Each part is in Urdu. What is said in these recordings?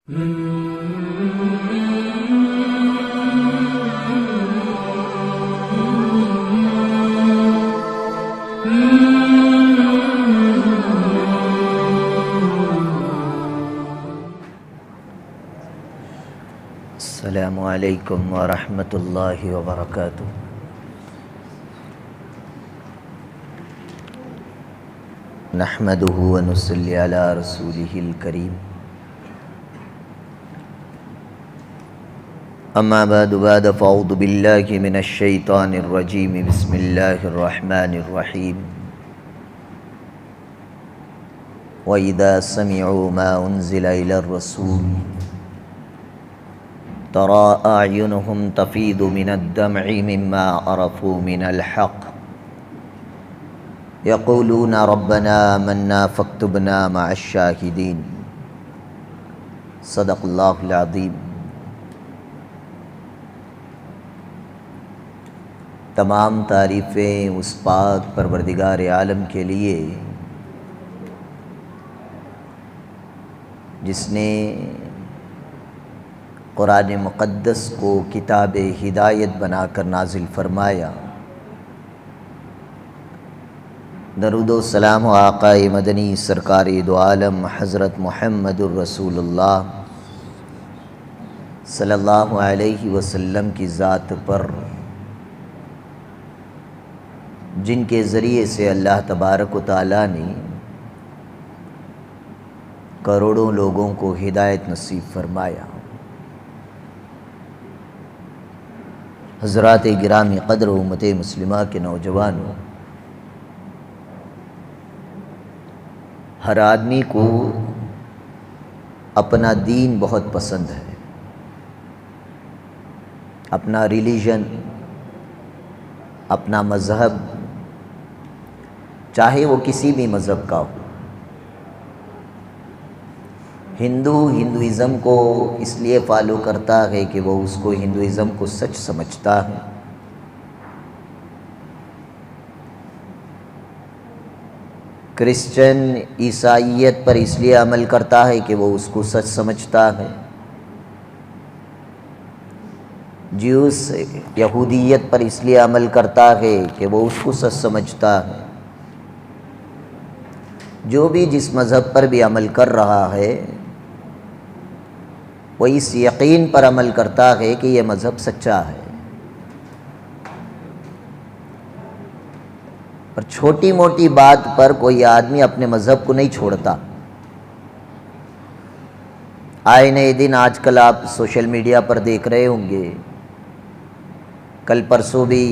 السلام علیکم ورحمۃ اللہ وبرکاتہ۔ نحمدہ ونصلی علی رسولہ الکریم، اما بعد فاعوذ باللہ من الشیطان الرجیم، بسم اللہ الرحمن الرحیم۔ وَإِذَا سَمِعُوا مَا أُنزِلَ إِلَى الرَّسُولِ تَرَى أَعْيُنَهُمْ تَفِيضُ مِنَ الدَّمْعِ مِمَّا عَرَفُوا مِنَ الْحَقِّ يَقُولُونَ رَبَّنَا آمَنَّا فَاكْتُبْنَا مَعَ الشَّاهِدِينَ۔ صدق اللہ العظیم۔ تمام تعریفیں اس پاک پروردگار عالم کے لیے جس نے قرآن مقدس کو کتاب ہدایت بنا کر نازل فرمایا۔ درود و سلام آقا مدنی سرکار دو عالم حضرت محمد الرسول اللہ صلی اللہ علیہ وسلم کی ذات پر، جن کے ذریعے سے اللہ تبارک و تعالیٰ نے کروڑوں لوگوں کو ہدایت نصیب فرمایا۔ حضرات گرامی قدر امت مسلمہ کے نوجوانوں، ہر آدمی کو اپنا دین بہت پسند ہے، اپنا ریلیجن، اپنا مذہب، چاہے وہ کسی بھی مذہب کا ہو۔ ہندوازم کو اس لیے فالو کرتا ہے کہ وہ اس کو ہندوازم کو سچ سمجھتا ہے، کرسچن عیسائیت پر اس لیے عمل کرتا ہے کہ وہ اس کو سچ سمجھتا ہے، جیوس یہودیت پر اس لیے عمل کرتا ہے کہ وہ اس کو سچ سمجھتا ہے۔ جو بھی جس مذہب پر بھی عمل کر رہا ہے وہ اس یقین پر عمل کرتا ہے کہ یہ مذہب سچا ہے، اور چھوٹی موٹی بات پر کوئی آدمی اپنے مذہب کو نہیں چھوڑتا۔ آئے نئے دن آج کل آپ سوشل میڈیا پر دیکھ رہے ہوں گے، کل پرسوں بھی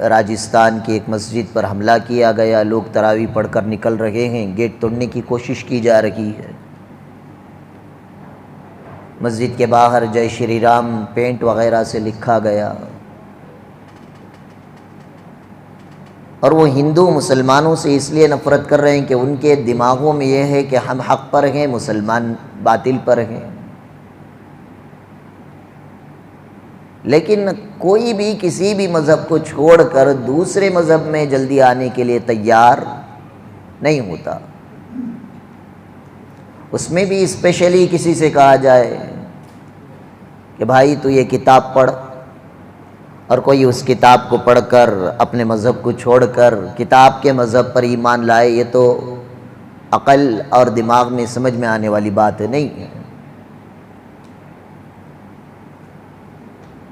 راجستھان کی ایک مسجد پر حملہ کیا گیا، لوگ تراویح پڑھ کر نکل رہے ہیں، گیٹ توڑنے کی کوشش کی جا رہی ہے، مسجد کے باہر جے شری رام پینٹ وغیرہ سے لکھا گیا، اور وہ ہندو مسلمانوں سے اس لیے نفرت کر رہے ہیں کہ ان کے دماغوں میں یہ ہے کہ ہم حق پر ہیں، مسلمان باطل پر ہیں۔ لیکن کوئی بھی کسی بھی مذہب کو چھوڑ کر دوسرے مذہب میں جلدی آنے کے لیے تیار نہیں ہوتا۔ اس میں بھی اسپیشلی کسی سے کہا جائے کہ بھائی تو یہ کتاب پڑھ، اور کوئی اس کتاب کو پڑھ کر اپنے مذہب کو چھوڑ کر کتاب کے مذہب پر ایمان لائے، یہ تو عقل اور دماغ میں سمجھ میں آنے والی بات نہیں ہے۔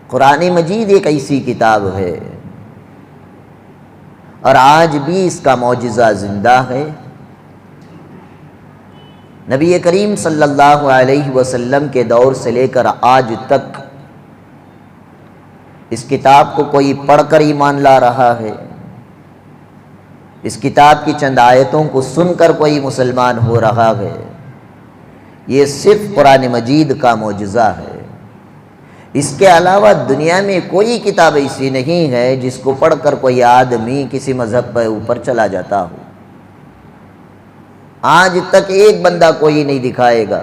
قرآن مجید ایک ایسی کتاب ہے، اور آج بھی اس کا معجزہ زندہ ہے۔ نبی کریم صلی اللہ علیہ وسلم کے دور سے لے کر آج تک اس کتاب کو کوئی پڑھ کر ایمان لا رہا ہے، اس کتاب کی چند آیتوں کو سن کر کوئی مسلمان ہو رہا ہے، یہ صرف قرآن مجید کا معجزہ ہے۔ اس کے علاوہ دنیا میں کوئی کتاب ایسی نہیں ہے جس کو پڑھ کر کوئی آدمی کسی مذہب پر اوپر چلا جاتا ہو۔ آج تک ایک بندہ کوئی نہیں دکھائے گا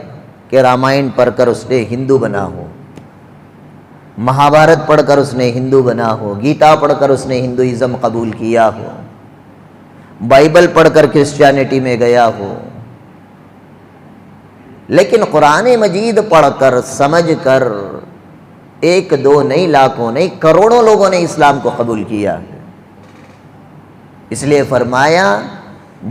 کہ رامائن پڑھ کر اس نے ہندو بنا ہو، مہابھارت پڑھ کر اس نے ہندو بنا ہو، گیتا پڑھ کر اس نے ہندوازم قبول کیا ہو، بائبل پڑھ کر کرسچینٹی میں گیا ہو۔ لیکن قرآن مجید پڑھ کر سمجھ کر ایک دو نہیں، لاکھوں نہیں، کروڑوں لوگوں نے اسلام کو قبول کیا. اس لیے فرمایا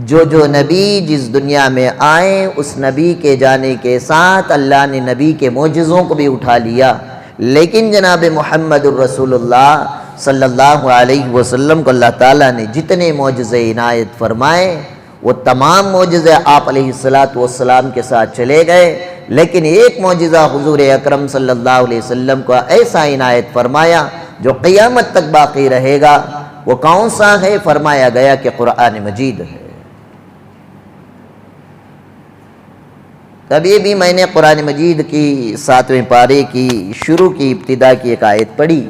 جو نبی جس دنیا میں آئے اس نبی کے جانے کے ساتھ اللہ نے نبی کے معجزوں کو بھی اٹھا لیا، لیکن جناب محمد الرسول اللہ صلی اللہ علیہ وسلم کو اللہ تعالیٰ نے جتنے معجزے عنایت فرمائے وہ تمام معجزے آپ علیہ السلام کے ساتھ چلے گئے، لیکن ایک معجزہ حضور اکرم صلی اللہ علیہ وسلم کو ایسا عنایت فرمایا جو قیامت تک باقی رہے گا. وہ کون سا ہے؟ فرمایا گیا کہ قرآن مجید ہے. تب یہ بھی میں نے قرآن مجید کی 7ویں پارے کی شروع کی ابتدا کی ایک آیت پڑھی.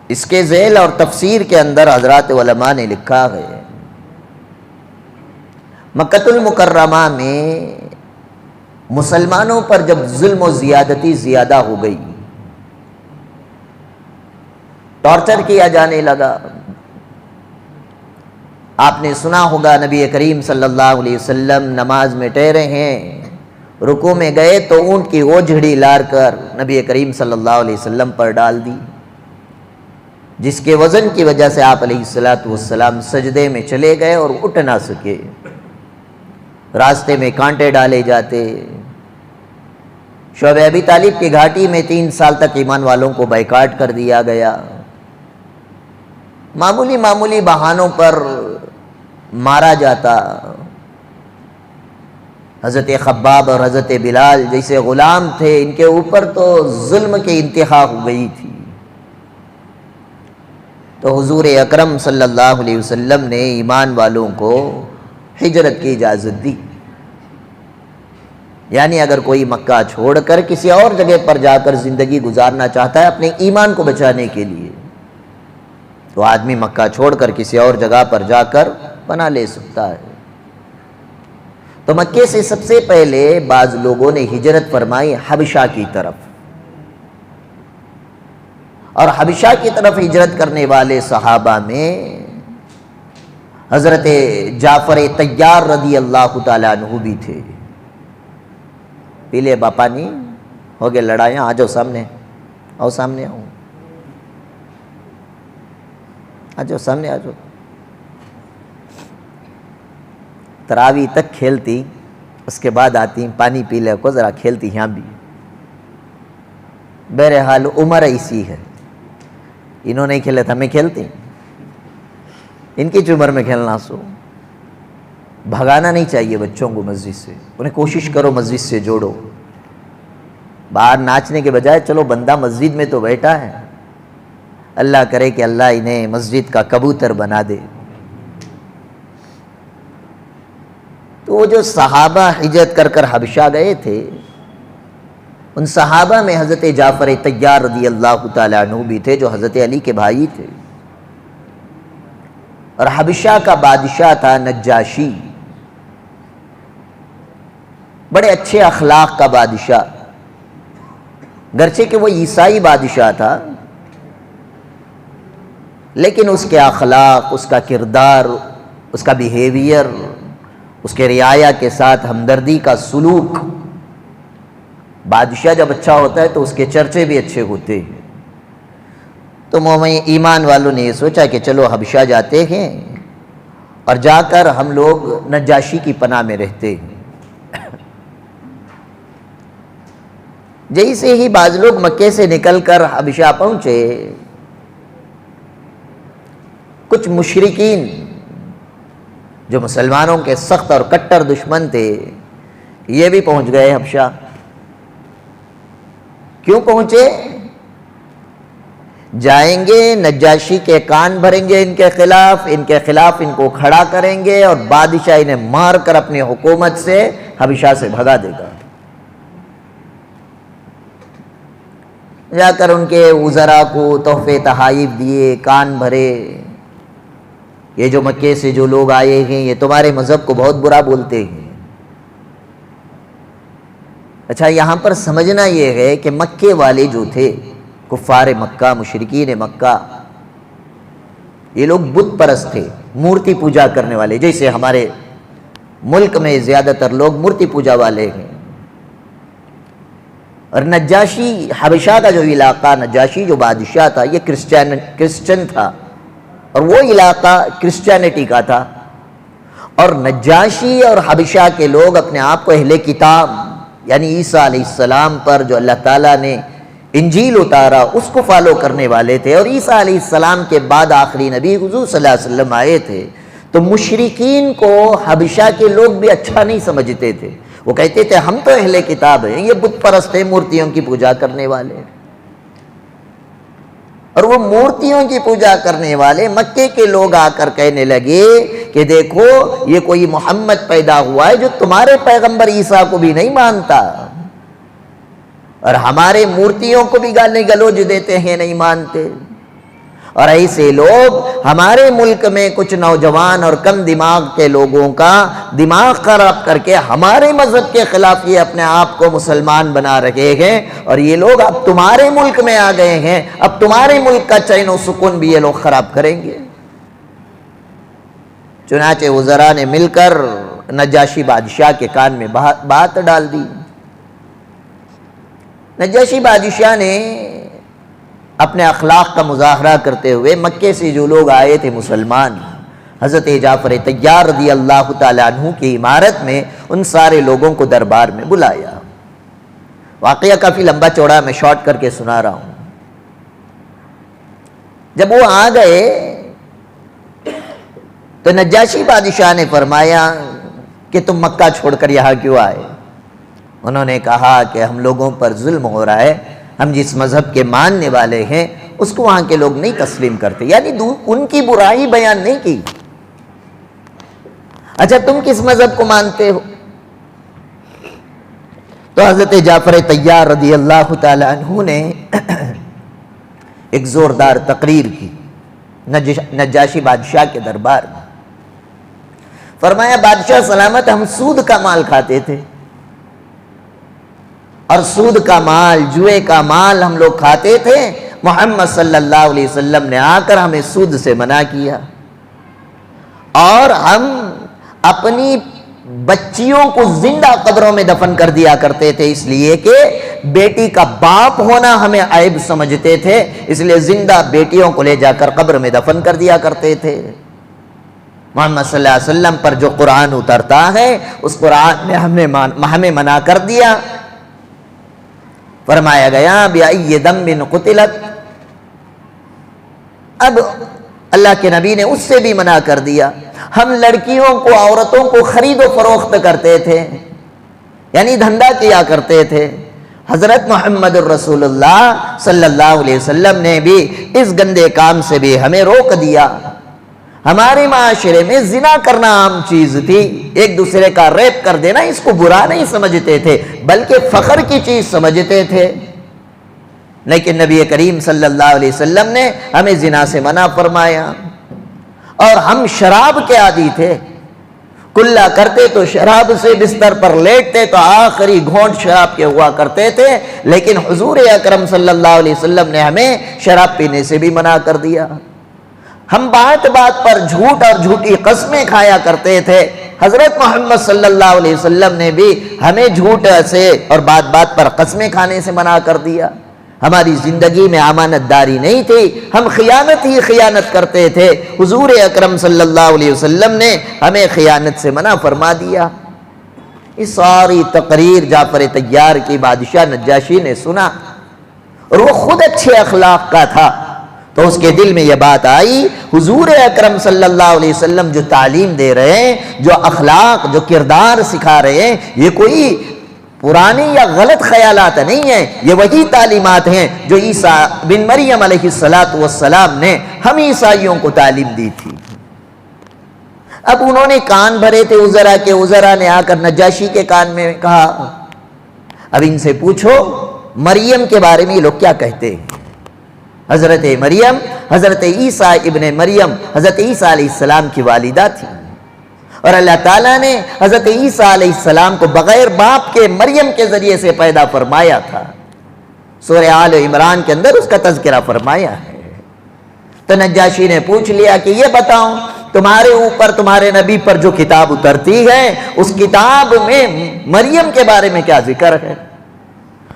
اس کے ذیل اور تفسیر کے اندر حضرات علماء نے لکھا ہے مکۃ المکرمہ میں مسلمانوں پر جب ظلم و زیادتی زیادہ ہو گئی، ٹارچر کیا جانے لگا. آپ نے سنا ہوگا نبی کریم صلی اللہ علیہ وسلم نماز میں ٹھہرے ہیں، رکوع میں گئے تو اونٹ کی اوجھڑی لار کر نبی کریم صلی اللہ علیہ وسلم پر ڈال دی، جس کے وزن کی وجہ سے آپ علیہ السلام سجدے میں چلے گئے اور اٹھ نہ سکے. راستے میں کانٹے ڈالے جاتے. شعب ابی طالب کی گھاٹی میں 3 سال تک ایمان والوں کو بائیکاٹ کر دیا گیا. معمولی بہانوں پر مارا جاتا. حضرت خباب اور حضرت بلال جیسے غلام تھے، ان کے اوپر تو ظلم کی انتہا ہو گئی تھی. تو حضور اکرم صلی اللہ علیہ وسلم نے ایمان والوں کو ہجرت کی اجازت دی. یعنی اگر کوئی مکہ چھوڑ کر کسی اور جگہ پر جا کر زندگی گزارنا چاہتا ہے اپنے ایمان کو بچانے کے لیے، تو آدمی مکہ چھوڑ کر کسی اور جگہ پر جا کر پناہ لے سکتا ہے. تو مکے سے سب سے پہلے بعض لوگوں نے ہجرت فرمائی حبشہ کی طرف، اور حبشہ کی طرف ہجرت کرنے والے صحابہ میں حضرت جعفر طیار رضی اللہ تعالیٰ عنہ بھی تھے. پی لے باپا نہیں ہو گئے لڑائیاں، آ جاؤ سامنے، آؤ سامنے، آؤ آ جاؤ سامنے، آ جاؤ. تراوی تک کھیلتی، اس کے بعد آتی پانی پی لے کو ذرا کھیلتی یہاں بھی. بہرحال عمر ایسی ہے، انہوں نے کھیلے تھا، میں کھیلتی. ان کی عمر میں کھیلنا سو بھگانا نہیں چاہیے بچوں کو مسجد سے، انہیں کوشش کرو مسجد سے جوڑو. باہر ناچنے کے بجائے چلو بندہ مسجد میں تو بیٹھا ہے، اللہ کرے کہ اللہ انہیں مسجد کا کبوتر بنا دے. تو وہ جو صحابہ ہجرت کر کر حبشہ گئے تھے، ان صحابہ میں حضرت جعفر طیار رضی اللہ تعالیٰ عنہ بھی تھے جو حضرت علی کے بھائی تھے. اور حبشہ کا بادشاہ تھا نجاشی، بڑے اچھے اخلاق کا بادشاہ. گرچہ کہ وہ عیسائی بادشاہ تھا، لیکن اس کے اخلاق، اس کا کردار، اس کا بیہیویئر، اس کے رعایا کے ساتھ ہمدردی کا سلوک. بادشاہ جب اچھا ہوتا ہے تو اس کے چرچے بھی اچھے ہوتے ہیں. تو ایمان والوں نے یہ سوچا کہ چلو حبشہ جاتے ہیں اور جا کر ہم لوگ نجاشی کی پناہ میں رہتے ہیں. جیسے ہی بعض لوگ مکے سے نکل کر حبشہ پہنچے، کچھ مشرکین جو مسلمانوں کے سخت اور کٹر دشمن تھے، یہ بھی پہنچ گئے حبشہ. کیوں پہنچے؟ جائیں گے نجاشی کے کان بھریں گے ان کے خلاف ان کو کھڑا کریں گے اور بادشاہ انہیں مار کر اپنی حکومت سے حبشہ سے بھگا دے گا. جا کر ان کے وزراء کو تحفے تحائف دیے، کان بھرے. یہ جو مکے سے جو لوگ آئے ہیں یہ تمہارے مذہب کو بہت برا بولتے ہیں. اچھا، یہاں پر سمجھنا یہ ہے کہ مکے والے جو تھے، کفار مکہ، مشرکین مکہ، یہ لوگ بت پرست تھے، مورتی پوجا کرنے والے. جیسے ہمارے ملک میں زیادہ تر لوگ مورتی پوجا والے ہیں، اور نجاشی حبشہ کا جو علاقہ، نجاشی جو بادشاہ تھا یہ کرسچن تھا، اور وہ علاقہ کرسچینٹی کا تھا، اور نجاشی اور حبشہ کے لوگ اپنے آپ کو اہل کتاب یعنی عیسیٰ علیہ السلام پر جو اللہ تعالیٰ نے انجیل اتارا اس کو فالو کرنے والے تھے، اور عیسیٰ علیہ السلام کے بعد آخری نبی حضور صلی اللہ علیہ وسلم آئے تھے، تو مشرکین کو حبشہ کے لوگ بھی اچھا نہیں سمجھتے تھے، وہ کہتے تھے ہم تو اہل کتاب ہیں، یہ بت پرست ہیں، مورتیوں کی پوجا کرنے والے ہیں۔ اور وہ مورتیوں کی پوجا کرنے والے مکے کے لوگ آ کر کہنے لگے کہ دیکھو یہ کوئی محمد پیدا ہوا ہے جو تمہارے پیغمبر عیسیٰ کو بھی نہیں مانتا، اور ہمارے مورتیوں کو بھی گالی گلوچ دیتے ہیں، نہیں مانتے۔ اور ایسے لوگ ہمارے ملک میں کچھ نوجوان اور کم دماغ کے لوگوں کا دماغ خراب کر کے ہمارے مذہب کے خلاف یہ اپنے آپ کو مسلمان بنا رہے ہیں، اور یہ لوگ اب تمہارے ملک میں آ گئے ہیں، اب تمہارے ملک کا چین و سکون بھی یہ لوگ خراب کریں گے۔ چنانچہ وزراء نے مل کر نجاشی بادشاہ کے کان میں بات ڈال دی۔ نجاشی بادشاہ نے اپنے اخلاق کا مظاہرہ کرتے ہوئے مکے سے جو لوگ آئے تھے مسلمان، حضرت جعفر طیار رضی اللہ تعالیٰ عنہ کی عمارت میں ان سارے لوگوں کو دربار میں بلایا۔ واقعہ کافی لمبا چوڑا، میں شارٹ کر کے سنا رہا ہوں۔ جب وہ آ گئے تو نجاشی بادشاہ نے فرمایا کہ تم مکہ چھوڑ کر یہاں کیوں آئے؟ انہوں نے کہا کہ ہم لوگوں پر ظلم ہو رہا ہے، ہم جس مذہب کے ماننے والے ہیں اس کو وہاں کے لوگ نہیں تسلیم کرتے، یعنی ان کی برائی بیان نہیں کی۔ اچھا تم کس مذہب کو مانتے ہو؟ تو حضرت جعفر طیار رضی اللہ تعالی عنہ نے ایک زوردار تقریر کی نجاشی بادشاہ کے دربار میں۔ فرمایا بادشاہ سلامت، ہم سود کا مال کھاتے تھے، اور سود کا مال، جوئے کا مال ہم لوگ کھاتے تھے۔ محمد صلی اللہ علیہ وسلم نے آ کر ہمیں سود سے منع کیا، اور ہم اپنی بچیوں کو زندہ قبروں میں دفن کر دیا کرتے تھے، اس لیے کہ بیٹی کا باپ ہونا ہمیں عیب سمجھتے تھے، اس لیے زندہ بیٹیوں کو لے جا کر قبر میں دفن کر دیا کرتے تھے۔ محمد صلی اللہ علیہ وسلم پر جو قرآن اترتا ہے اس قرآن نے ہمیں منع کر دیا۔ فرمایا گیا بِأَيِّ ذَنبٍ قُتِلَتْ، اب اللہ کے نبی نے اس سے بھی منع کر دیا۔ ہم لڑکیوں کو، عورتوں کو خرید و فروخت کرتے تھے، یعنی دھندا کیا کرتے تھے۔ حضرت محمد الرسول اللہ صلی اللہ علیہ وسلم نے بھی اس گندے کام سے بھی ہمیں روک دیا۔ ہمارے معاشرے میں زنا کرنا عام چیز تھی، ایک دوسرے کا ریپ کر دینا اس کو برا نہیں سمجھتے تھے بلکہ فخر کی چیز سمجھتے تھے، لیکن نبی کریم صلی اللہ علیہ وسلم نے ہمیں زنا سے منع فرمایا۔ اور ہم شراب کے عادی تھے، کلا کرتے تو شراب سے، بستر پر لیٹتے تو آخری گھونٹ شراب کے ہوا کرتے تھے، لیکن حضور اکرم صلی اللہ علیہ وسلم نے ہمیں شراب پینے سے بھی منع کر دیا۔ ہم بات بات پر جھوٹ اور جھوٹی قسمیں کھایا کرتے تھے، حضرت محمد صلی اللہ علیہ وسلم نے بھی ہمیں جھوٹ سے اور بات بات پر قسمیں کھانے سے منع کر دیا۔ ہماری زندگی میں امانت داری نہیں تھی، ہم خیانت ہی خیانت کرتے تھے، حضور اکرم صلی اللہ علیہ وسلم نے ہمیں خیانت سے منع فرما دیا۔ اس ساری تقریر جعفر طیار کی بادشاہ نجاشی نے سنا، اور وہ خود اچھے اخلاق کا تھا، تو اس کے دل میں یہ بات آئی حضور اکرم صلی اللہ علیہ وسلم جو تعلیم دے رہے ہیں، جو اخلاق، جو کردار سکھا رہے ہیں، یہ کوئی پرانے یا غلط خیالات نہیں ہیں، یہ وہی تعلیمات ہیں جو عیسیٰ بن مریم علیہ السلام نے ہم عیسائیوں کو تعلیم دی تھی۔ اب انہوں نے کان بھرے تھے وزراء کے، وزراء نے آ کر نجاشی کے کان میں کہا اب ان سے پوچھو مریم کے بارے میں یہ لوگ کیا کہتے ہیں۔ حضرت مریم، حضرت عیسیٰ ابن مریم، حضرت عیسیٰ علیہ السلام کی والدہ تھی، اور اللہ تعالیٰ نے حضرت عیسیٰ علیہ السلام کو بغیر باپ کے مریم کے ذریعے سے پیدا فرمایا تھا، سورہ آل عمران کے اندر اس کا تذکرہ فرمایا ہے۔ تو نجاشی نے پوچھ لیا کہ یہ بتاؤ تمہارے اوپر تمہارے نبی پر جو کتاب اترتی ہے اس کتاب میں مریم کے بارے میں کیا ذکر ہے؟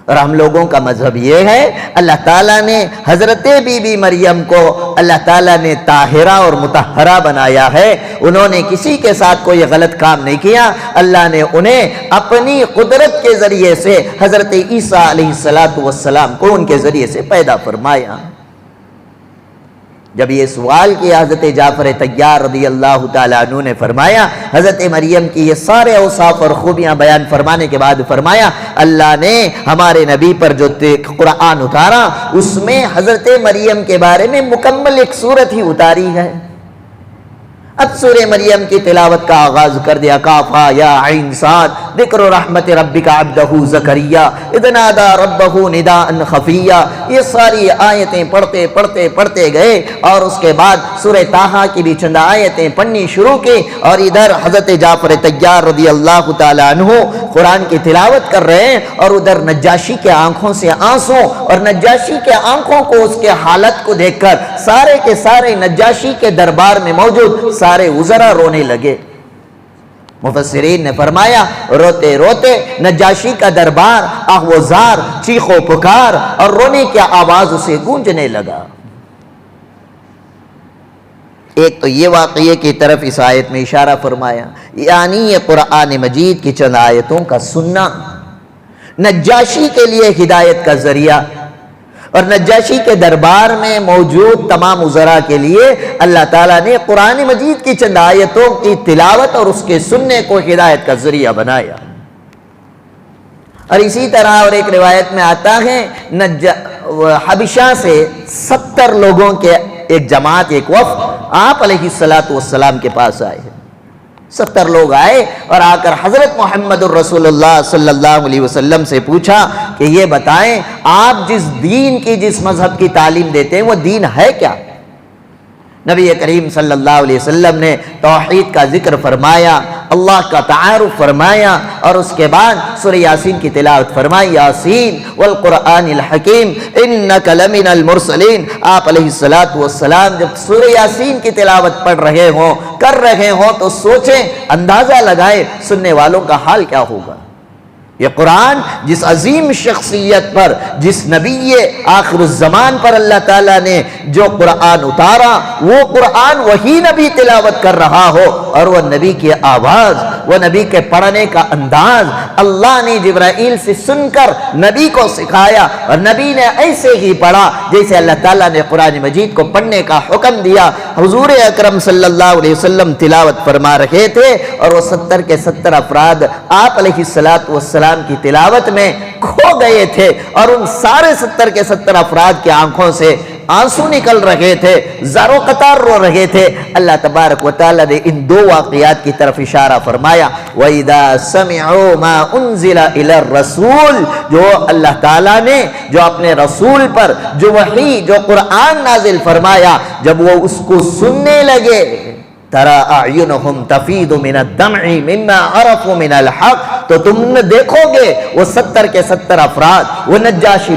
اور ہم لوگوں کا مذہب یہ ہے اللہ تعالیٰ نے حضرت بی بی مریم کو اللہ تعالیٰ نے طاہرہ اور مطہرہ بنایا ہے. انہوں نے کسی کے ساتھ کوئی غلط کام نہیں کیا. اللہ نے انہیں اپنی قدرت کے ذریعے سے حضرت عیسیٰ علیہ السلام کو ان کے ذریعے سے پیدا فرمایا. جب یہ سوال کیا حضرت جعفر طیار رضی اللہ تعالیٰ عنہ نے فرمایا، حضرت مریم کی یہ سارے اوصاف اور خوبیاں بیان فرمانے کے بعد فرمایا اللہ نے ہمارے نبی پر جو قرآن اتارا اس میں حضرت مریم کے بارے میں مکمل ایک سورت ہی اتاری ہے. اب سورہ مریم کی تلاوت کا آغاز کر دیا. کافا یا عین صاد ذکر رحمت ربک عبدہ زکریا اذ نادی ربہ نداء خفیا. یہ ساری آیتیں پڑھتے گئے اور اس کے بعد سورہ طٰہٰ کی بھی چند آیتیں پڑھنی شروع کی. اور ادھر حضرت جعفر طیار رضی اللہ تعالی عنہ قرآن کی تلاوت کر رہے ہیں اور ادھر نجاشی کے آنکھوں سے آنسوں، اور نجاشی کے آنکھوں کو اس کے حالت کو دیکھ کر سارے کے سارے نجاشی کے دربار میں موجود سارے وزراء رونے لگے. مفسرین نے فرمایا روتے روتے نجاشی کا دربار آہوزار چیخ و پکار اور رونے کی آواز اسے گونجنے لگا. ایک تو یہ واقعے کی طرف اس آیت میں اشارہ فرمایا، یعنی یہ قرآن مجید کی چند آیتوں کا سننا نجاشی کے لیے ہدایت کا ذریعہ، اور نجاشی کے دربار میں موجود تمام وزراء کے لیے اللہ تعالیٰ نے قرآن مجید کی چند آیتوں کی تلاوت اور اس کے سننے کو ہدایت کا ذریعہ بنایا. اور اسی طرح اور ایک روایت میں آتا ہے حبشہ سے 70 لوگوں کے ایک جماعت، ایک وفد آپ علیہ السلام کے پاس آئے. 70 لوگ آئے اور آ کر حضرت محمد الرسول اللہ صلی اللہ علیہ وسلم سے پوچھا کہ یہ بتائیں آپ جس دین کی جس مذہب کی تعلیم دیتے ہیں وہ دین ہے کیا؟ نبی کریم صلی اللہ علیہ وسلم نے توحید کا ذکر فرمایا، اللہ کا تعارف فرمایا اور اس کے بعد سورہ یاسین کی تلاوت فرمائی. یاسین والقرآن الحکیم انک لمن المرسلین. آپ علیہ السلام جب سورہ یاسین کی تلاوت پڑھ رہے ہوں کر رہے ہوں تو سوچیں، اندازہ لگائیں سننے والوں کا حال کیا ہوگا. یہ قرآن جس عظیم شخصیت پر، جس نبی آخر الزمان پر اللہ تعالیٰ نے جو قرآن اتارا، وہ قرآن وہی نبی تلاوت کر رہا ہو اور وہ نبی کی آواز، وہ نبی کے پڑھنے کا انداز اللہ نے جبرائیل سے سن کر نبی کو سکھایا اور نبی نے ایسے ہی پڑھا جیسے اللہ تعالیٰ نے قرآن مجید کو پڑھنے کا حکم دیا. حضور اکرم صلی اللہ علیہ وسلم تلاوت فرما رہے تھے اور وہ 70 کے 70 افراد آپ علیہ السلام کی تلاوت میں کھو گئے تھے اور ان سارے 70 کے 70 افراد کی آنکھوں سے آنسو نکل رہے تھے، زارو قطار رو رہے تھے. اللہ تبارک و تعالیٰ نے ان دو واقعات کی طرف اشارہ فرمایا. وَإِذَا سَمِعُوا مَا أُنزِلَ إِلَى الرَّسُولِ. جو اللہ تعالیٰ نے جو اپنے رسول پر جو وحی جو قرآن نازل فرمایا، جب وہ اس کو سننے لگے تَرَى أَعْيُنُهُمْ تَفِيضُ مِنَ الدَّمْعِ مِمَّا عَرَفُوا مِنَ الْحَقِّ. تو تم نے دیکھو گے وہ 70 کے 70 افراد، وہ نجاشی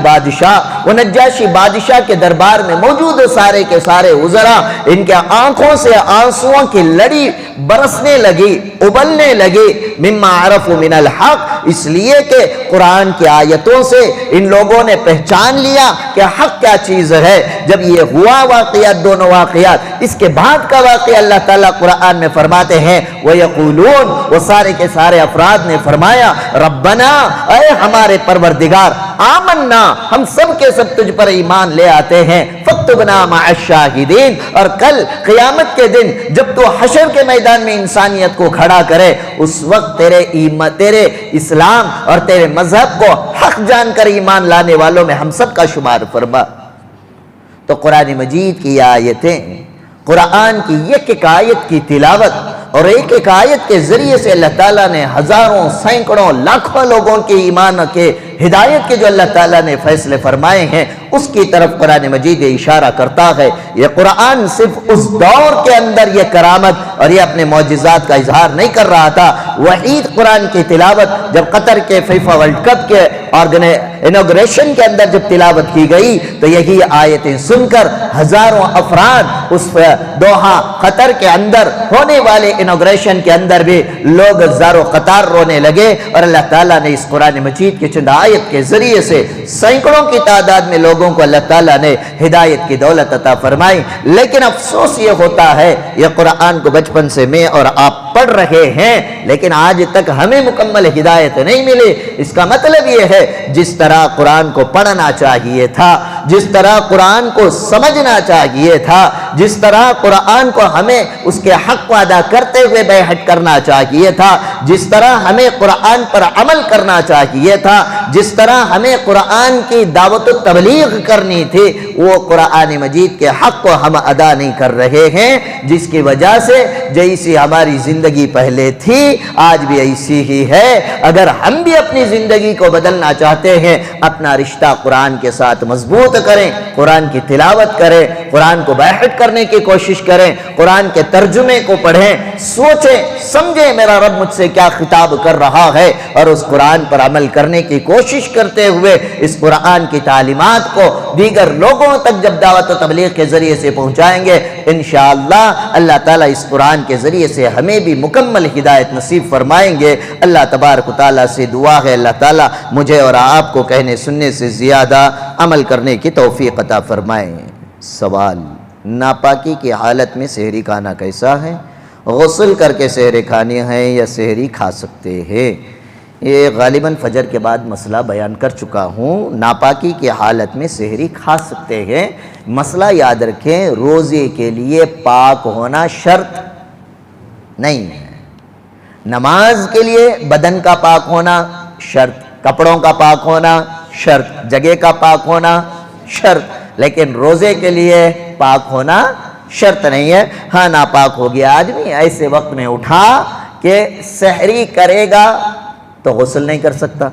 بادشاہ کے دربار میں موجود سارے کے سارے وزراء، ان کے آنکھوں سے آنسوؤں کی لڑی برسنے لگی، ابلنے لگی. مما عرفوا من الحق، اس لیے کہ قرآن کی آیتوں سے ان لوگوں نے پہچان لیا کہ حق کیا چیز ہے. جب یہ ہوا واقعات، دونوں واقعات، اس کے بعد کا واقعہ اللہ تعالیٰ قرآن میں فرماتے ہیں وَيَقُولُونَ. وہ سارے کے سارے افراد نے فرمایا ربنا، اے ہمارے پروردگار، آمنا، ہم سب کے سب تجھ پر ایمان لے آتے ہیں، فاکتبنا مع الشاہدین. اور کل قیامت کے دن جب تو حشر کے میدان میں انسانیت کو کھڑا کرے، اس وقت تیرے اسلام اور تیرے مذہب کو حق جان کر ایمان لانے والوں میں ہم سب کا شمار فرما. تو قرآن مجید کی آیتیں، قرآن کی ایک آیت کی تلاوت اور ایک آیت کے ذریعے سے اللہ تعالیٰ نے ہزاروں، سینکڑوں، لاکھوں لوگوں کے ایمان کے ہدایت کے جو اللہ تعالیٰ نے فیصلے فرمائے ہیں، اس کی طرف قرآن مجید اشارہ کرتا ہے۔ یہ قرآن صرف اس دور کے اندر یہ کرامت اور یہ اپنے معجزات کا اظہار نہیں کر رہا تھا۔ وحید قرآن کی تلاوت جب قطر کے فیفا ورلڈ کپ کے انوگریشن کے اندر جب تلاوت کی گئی تو یہی آیتیں سن کر ہزاروں افراد اس دوحہ قطر کے اندر ہونے والے انوگریشن کے اندر بھی لوگ زارو قطار رونے لگے، اور اللہ تعالیٰ نے اس قرآن مجید کی چند آیت کے ذریعے سے سینکڑوں کی تعداد میں لوگوں کو اللہ تعالیٰ نے ہدایت کی دولت عطا فرمائی۔ لیکن افسوس یہ ہوتا ہے یہ قرآن کو بچپن سے میں اور آپ پڑھ رہے ہیں لیکن آج تک ہمیں مکمل ہدایت نہیں ملی۔ اس کا مطلب یہ ہے جس طرح قرآن کو پڑھنا چاہیے تھا، جس طرح قرآن کو سمجھنا چاہیے تھا، جس طرح قرآن کو ہمیں اس کے حق کو ادا کرتے ہوئے بیعت کرنا چاہیے تھا، جس طرح ہمیں قرآن پر عمل کرنا چاہیے تھا، جس طرح ہمیں قرآن کی دعوت و تبلیغ کرنی تھی، وہ قرآن مجید کے حق کو ہم ادا نہیں کر رہے ہیں، جس کی وجہ سے جیسی ہماری زندگی پہلے تھی آج بھی ایسی ہی ہے۔ اگر ہم بھی اپنی زندگی کو بدلنا چاہتے ہیں، اپنا رشتہ قرآن کے ساتھ مضبوط کریں، قرآن کی تلاوت کریں، قرآن کو بیعت کرنے کی کوشش کریں، قرآن کے ترجمے کو پڑھیں، سوچیں سمجھیں میرا رب مجھ سے کیا خطاب کر رہا ہے، اور اس قرآن پر عمل کرنے کی کوشش کرتے ہوئے اس قرآن کی تعلیمات کو دیگر لوگوں تک جب دعوت و تبلیغ کے ذریعے سے پہنچائیں گے، انشاءاللہ اللہ تعالیٰ اس قرآن کے ذریعے سے ہمیں بھی مکمل ہدایت نصیب فرمائیں گے۔ اللہ تبارک و تعالیٰ سے دعا ہے اللہ تعالیٰ مجھے اور آپ کو کہنے سننے سے زیادہ عمل کرنے کی توفیق عطا فرمائیں۔ سوال: ناپاکی کی حالت میں سحری کھانا کیسا ہے؟ غسل کر کے سحری کھانی ہے یا سحری کھا سکتے ہیں؟ یہ غالباً فجر کے بعد مسئلہ بیان کر چکا ہوں۔ ناپاکی کی حالت میں سحری کھا سکتے ہیں۔ مسئلہ یاد رکھیں، روزے کے لیے پاک ہونا شرط نہیں ہے۔ نماز کے لیے بدن کا پاک ہونا شرط، کپڑوں کا پاک ہونا شرط، جگہ کا پاک ہونا شرط، لیکن روزے کے لیے پاک ہونا شرط نہیں ہے۔ ہاں ناپاک ہو گیا آدمی ایسے وقت میں اٹھا کہ سحری کرے گا تو غسل نہیں کر سکتا،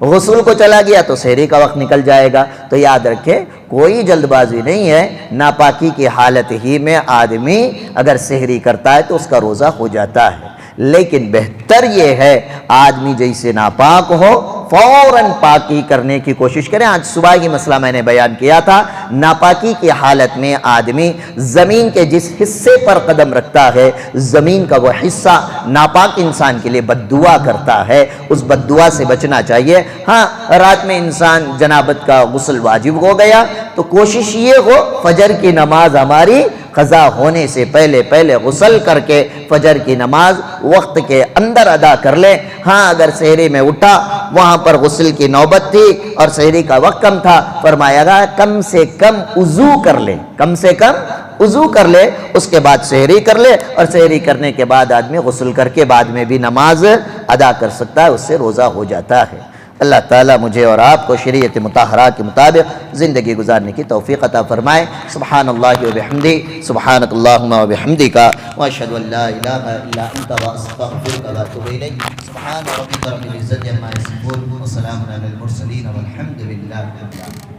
غسل کو چلا گیا تو سحری کا وقت نکل جائے گا، تو یاد رکھے کوئی جلد بازی نہیں ہے۔ ناپاکی کی حالت ہی میں آدمی اگر سحری کرتا ہے تو اس کا روزہ ہو جاتا ہے، لیکن بہتر یہ ہے آدمی جیسے ناپاک ہو فوراً پاکی کرنے کی کوشش کریں۔ آج صبح کی مسئلہ میں نے بیان کیا تھا، ناپاکی کی حالت میں آدمی زمین کے جس حصے پر قدم رکھتا ہے، زمین کا وہ حصہ ناپاک انسان کے لیے بد دعا کرتا ہے، اس بد دعا سے بچنا چاہیے۔ ہاں رات میں انسان جنابت کا غسل واجب ہو گیا تو کوشش یہ ہو فجر کی نماز ہماری قضا ہونے سے پہلے غسل کر کے فجر کی نماز وقت کے اندر ادا کر لے۔ ہاں اگر سحری میں اٹھا وہاں پر غسل کی نوبت تھی اور سحری کا وقت کم تھا، فرمایا گا کم سے کم وضو کر لے، کم سے کم وضو کر لے، اس کے بعد سحری کر لے، اور سحری کرنے کے بعد آدمی غسل کر کے بعد میں بھی نماز ادا کر سکتا ہے، اس سے روزہ ہو جاتا ہے۔ اللہ تعالیٰ مجھے اور آپ کو شریعت مطہرہ کے مطابق زندگی گزارنے کی توفیق عطا فرمائے۔ سبحان اللہ و بحمدہ، سبحانک اللہم و بحمدک، واشہد ان لا الہ الا انت واستغفرک و اتوب الیک۔ سبحان ربک رب العزۃ عما یصفون وسلام علی المرسلین والحمد للہ رب العالمین۔